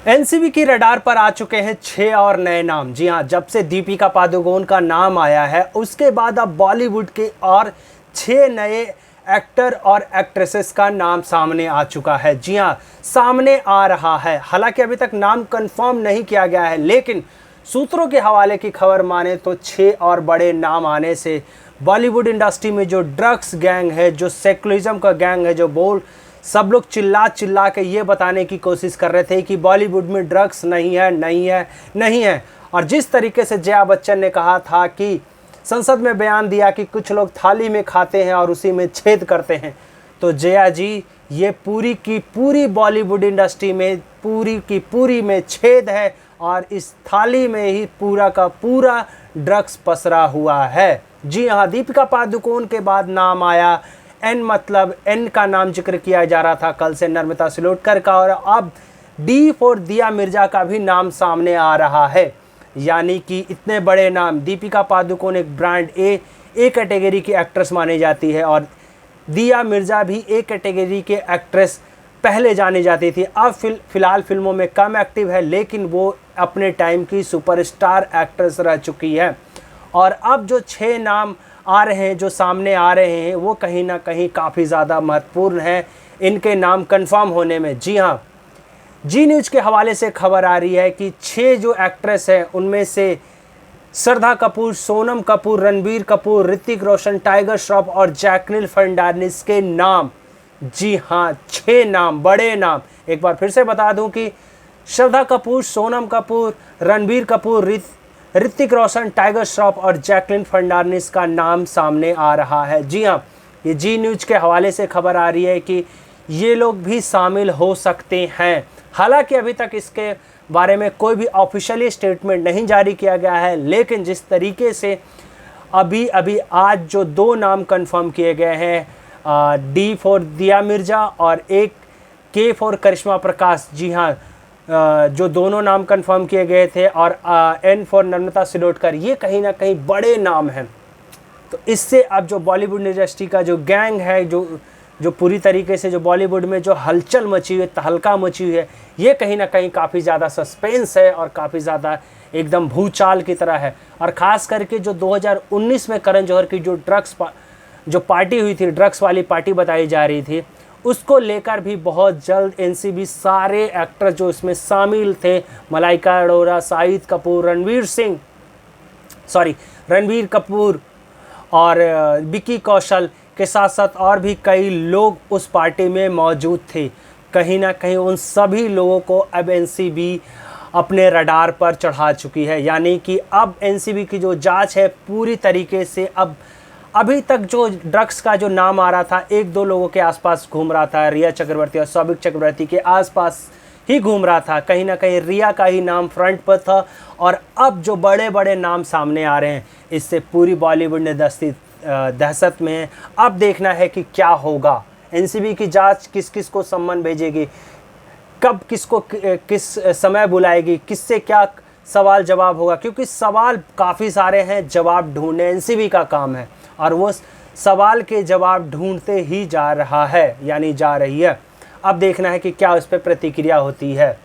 NCB की radar पर आ चुके हैं 6 और नए नाम। जी हां, जब से दीपिका पादुकोण का नाम आया है उसके बाद अब बॉलीवुड के और 6 नए एक्टर और एक्ट्रेसेस का नाम सामने आ चुका है। जी हां, सामने आ रहा है। हालांकि अभी तक नाम कंफर्म नहीं किया गया है, लेकिन सूत्रों के हवाले की खबर माने तो 6 और बड़े नाम आने से बॉलीवुड इंडस्ट्री में जो ड्रग्स गैंग है, जो सेकुलरिज्म का गैंग है, जो सब लोग चिल्ला चिल्ला के ये बताने की कोशिश कर रहे थे कि बॉलीवुड में ड्रग्स नहीं है, नहीं है, नहीं है। और जिस तरीके से जया बच्चन ने कहा था कि संसद में बयान दिया कि कुछ लोग थाली में खाते हैं और उसी में छेद करते हैं, तो जया जी, ये पूरी की पूरी बॉलीवुड इंडस्ट्री में पूरी की पूरी में छेद है और इस थाली में ही पूरा का पूरा ड्रग्स पसरा हुआ है। जी हाँ, दीपिका पादुकोण के बाद नाम आया एन, मतलब एन का नाम जिक्र किया जा रहा था कल से नम्रता शिरोडकर का, और अब डी फॉर दिया मिर्जा का भी नाम सामने आ रहा है। यानी कि इतने बड़े नाम, दीपिका पादुकोण एक ब्रांड ए कैटेगरी की एक्ट्रेस मानी जाती है और दिया मिर्जा भी ए कैटेगरी के एक्ट्रेस पहले जानी जाती थी। अब फिलहाल फिल्मों में कम एक्टिव है, लेकिन वो अपने टाइम की सुपरस्टार एक्ट्रेस रह चुकी है। और अब जो 6 नाम आ रहे हैं, जो सामने आ रहे हैं, वो कहीं ना कहीं काफ़ी ज़्यादा महत्वपूर्ण है इनके नाम कंफर्म होने में। जी हाँ, जी न्यूज़ के हवाले से खबर आ रही है कि 6 जो एक्ट्रेस हैं उनमें से श्रद्धा कपूर, सोनम कपूर, रणबीर कपूर, ऋतिक रोशन, टाइगर श्रॉफ और जैकलिन फर्नांडिस के नाम, जी हाँ 6 नाम, बड़े नाम। एक बार फिर से बता दूं कि श्रद्धा कपूर, सोनम कपूर, रणबीर कपूर, ऋतिक रोशन, टाइगर श्रॉफ और जैकलिन फर्नांडिस का नाम सामने आ रहा है। जी हाँ, ये जी न्यूज़ के हवाले से खबर आ रही है कि ये लोग भी शामिल हो सकते हैं। हालांकि अभी तक इसके बारे में कोई भी ऑफिशियली स्टेटमेंट नहीं जारी किया गया है, लेकिन जिस तरीके से अभी आज जो 2 नाम कंफर्म किए गए हैं, डी फॉर दिया मिर्जा और एक के फॉर करिश्मा प्रकाश, जी हाँ, जो दोनों नाम कंफर्म किए गए थे, और एन फॉर नम्रता शिरोडकर, ये कहीं ना कहीं बड़े नाम हैं। तो इससे अब जो बॉलीवुड इंडस्ट्री का जो गैंग है, जो पूरी तरीके से जो बॉलीवुड में जो हलचल मची हुई है, तहलका मची हुई है, ये कहीं ना कहीं काफ़ी ज़्यादा सस्पेंस है और काफ़ी ज़्यादा एकदम भूचाल की तरह है। और ख़ास करके जो 2019 में करण जौहर की जो पार्टी हुई थी, ड्रग्स वाली पार्टी बताई जा रही थी, उसको लेकर भी बहुत जल्द एनसीबी सारे एक्टर जो इसमें शामिल थे, मलाइका अरोड़ा, शाहिद कपूर, रणबीर कपूर और विकी कौशल के साथ साथ और भी कई लोग उस पार्टी में मौजूद थे। कहीं ना कहीं उन सभी लोगों को अब एनसीबी अपने रडार पर चढ़ा चुकी है। यानी कि अब एनसीबी की जो जांच है पूरी तरीके से, अब अभी तक जो ड्रग्स का जो नाम आ रहा था 1-2 लोगों के आसपास घूम रहा था, रिया चक्रवर्ती और सौभिक चक्रवर्ती के आसपास ही घूम रहा था, कहीं ना कहीं रिया का ही नाम फ्रंट पर था। और अब जो बड़े बड़े नाम सामने आ रहे हैं, इससे पूरी बॉलीवुड इंडस्ट्री दहशत में है। अब देखना है कि क्या होगा, एनसीबी की जांच किस किस को सम्मन भेजेगी, कब किसको किस समय बुलाएगी, किससे क्या सवाल जवाब होगा, क्योंकि सवाल काफ़ी सारे हैं, जवाब ढूंढने एनसीबी का काम है और वो सवाल के जवाब ढूंढते ही जा रहा है, यानी जा रही है। अब देखना है कि क्या उस पर प्रतिक्रिया होती है।